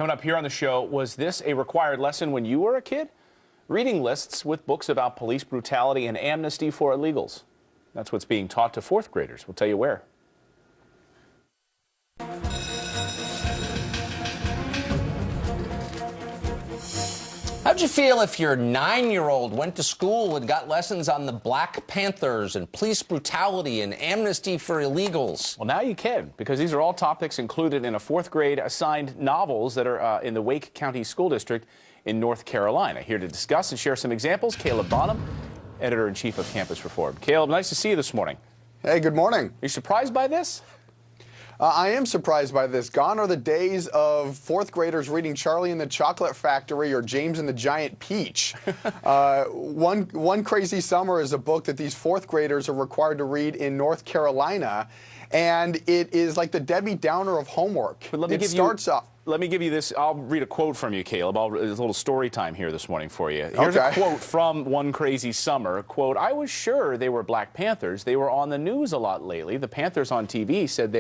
Coming up here on the show, was this a required lesson when you were a kid? Reading lists with books about police brutality and amnesty for illegals. That's what's being taught to 4th graders. We'll tell you where. How'd you feel if your 9-year-old went to school and got lessons on the Black Panthers and police brutality and amnesty for illegals? Well, now you can, because these are all topics included in a 4th grade assigned novels that are in the Wake County School District in North Carolina. Here to discuss and share some examples, Caleb Bonham, Editor-in-Chief of Campus Reform. Caleb, nice to see you this morning. Hey, good morning. Are you surprised by this? I am surprised by this. Gone are the days of 4th graders reading Charlie and the Chocolate Factory or James and the Giant Peach. One Crazy Summer is a book that these 4th graders are required to read in North Carolina, and it is like the Debbie Downer of homework. But let me give you this. I'll read a quote from you, Caleb. There's a little story time here this morning for you. Here's a quote from One Crazy Summer. Quote, "I was sure they were Black Panthers. They were on the news a lot lately. The Panthers on TV said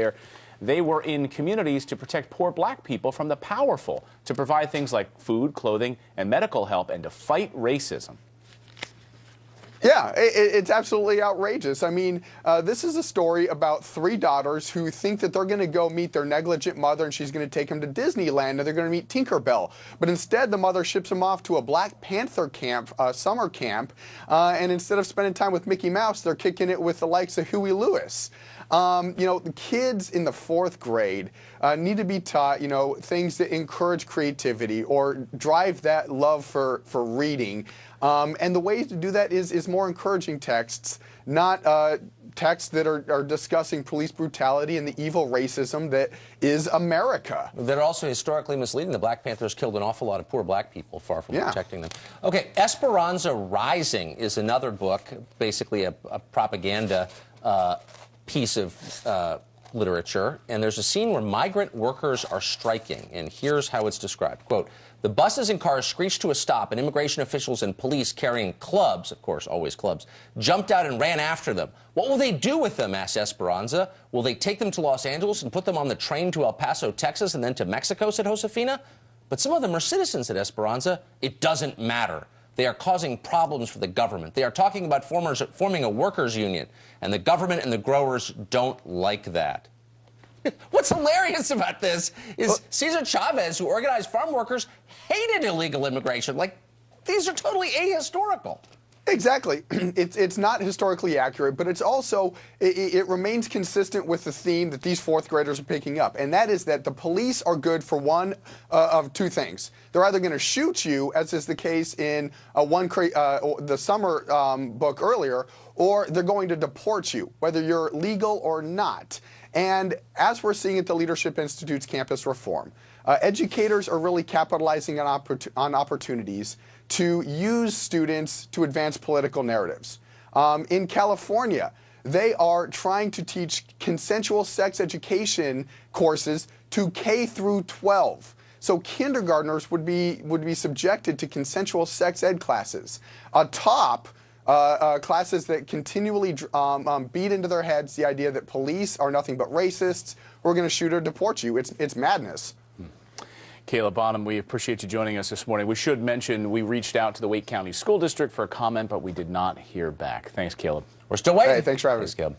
they were in communities to protect poor black people from the powerful, to provide things like food, clothing, and medical help, and to fight racism." Yeah, it's absolutely outrageous. I mean, this is a story about 3 daughters who think that they're going to go meet their negligent mother and she's going to take them to Disneyland and they're going to meet Tinkerbell. But instead, the mother ships them off to a Black Panther camp, summer camp, and instead of spending time with Mickey Mouse, they're kicking it with the likes of Huey Lewis. You know, the kids in the 4th grade need to be taught, you know, things that encourage creativity or drive that love for reading. And the way to do that is more encouraging texts, not texts that are discussing police brutality and the evil racism that is America. They're also historically misleading. The Black Panthers killed an awful lot of poor black people, far from protecting them. Okay, Esperanza Rising is another book, basically a propaganda piece of literature, and there's a scene where migrant workers are striking, and here's how it's described. Quote, "The buses and cars screeched to a stop, and immigration officials and police carrying clubs," of course, always clubs, "jumped out and ran after them. What will they do with them?" asked Esperanza. "Will they take them to Los Angeles and put them on the train to El Paso, Texas, and then to Mexico?" said Josefina. "But some of them are citizens," said Esperanza. "It doesn't matter. They are causing problems for the government. They are talking about forming a workers' union, and the government and the growers don't like that." What's hilarious about this is Cesar Chavez, who organized farm workers, hated illegal immigration. Like, these are totally ahistorical. Exactly. It's not historically accurate, but it's also, it remains consistent with the theme that these 4th graders are picking up, and that is that the police are good for one of 2 things. They're either going to shoot you, as is the case in the summer book earlier, or they're going to deport you, whether you're legal or not. And as we're seeing at the Leadership Institute's Campus Reform, educators are really capitalizing on opportunities to use students to advance political narratives. In California, they are trying to teach consensual sex education courses to K through 12. So kindergartners would be subjected to consensual sex ed classes atop classes that continually beat into their heads the idea that police are nothing but racists who are going to shoot or deport you. It's madness. Caleb Bonham, we appreciate you joining us this morning. We should mention we reached out to the Wake County School District for a comment, but we did not hear back. Thanks, Caleb. We're still waiting. Hey, thanks for having us, Caleb.